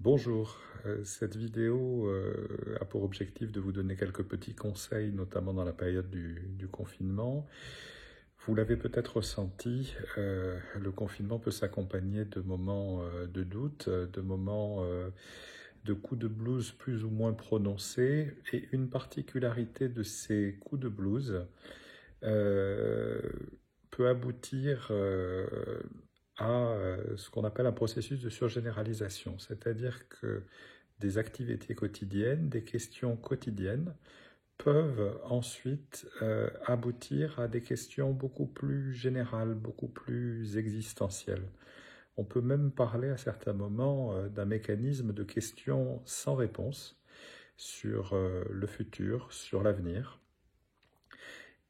Bonjour, cette vidéo a pour objectif de vous donner quelques petits conseils, notamment dans la période du confinement. Vous l'avez peut-être ressenti, le confinement peut s'accompagner de moments de doute, de moments de coups de blues plus ou moins prononcés, et une particularité de ces coups de blues peut aboutir à ce qu'on appelle un processus de surgénéralisation, c'est-à-dire que des activités quotidiennes, des questions quotidiennes peuvent ensuite aboutir à des questions beaucoup plus générales, beaucoup plus existentielles. On peut même parler à certains moments d'un mécanisme de questions sans réponse sur le futur, sur l'avenir.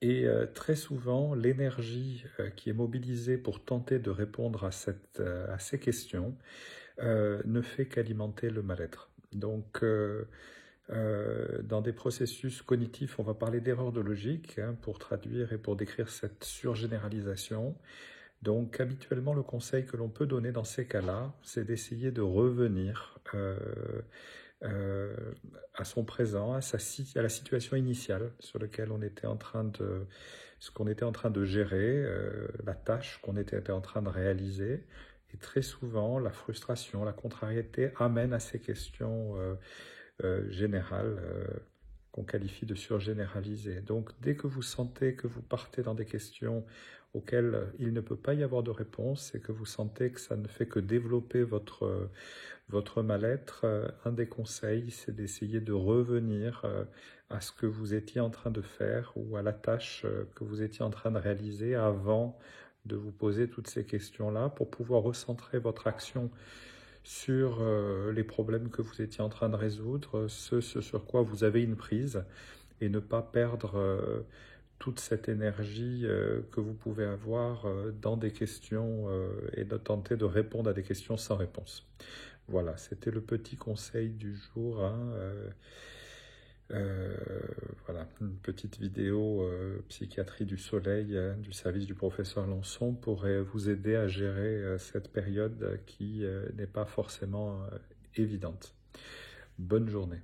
Et très souvent, l'énergie qui est mobilisée pour tenter de répondre à ces questions ne fait qu'alimenter le mal-être. Donc, dans des processus cognitifs, on va parler d'erreurs de logique pour traduire et pour décrire cette surgénéralisation. Donc, habituellement, le conseil que l'on peut donner dans ces cas-là, c'est d'essayer de revenir à son présent, à la situation initiale sur laquelle on était en train de, ce qu'on était en train de gérer, la tâche qu'on était en train de réaliser. Et très souvent, la frustration, la contrariété amène à ces questions générales qu'on qualifie de surgénéralisées. Donc, dès que vous sentez que vous partez dans des questions auxquelles il ne peut pas y avoir de réponse et que vous sentez que ça ne fait que développer votre mal-être, un des conseils, c'est d'essayer de revenir à ce que vous étiez en train de faire ou à la tâche que vous étiez en train de réaliser avant de vous poser toutes ces questions-là pour pouvoir recentrer votre action sur les problèmes que vous étiez en train de résoudre, ce sur quoi vous avez une prise, et ne pas perdre toute cette énergie que vous pouvez avoir dans des questions et de tenter de répondre à des questions sans réponse. Voilà, c'était le petit conseil du jour. Voilà, une petite vidéo psychiatrie du soleil du service du professeur Lançon pourrait vous aider à gérer cette période qui n'est pas forcément évidente. Bonne journée.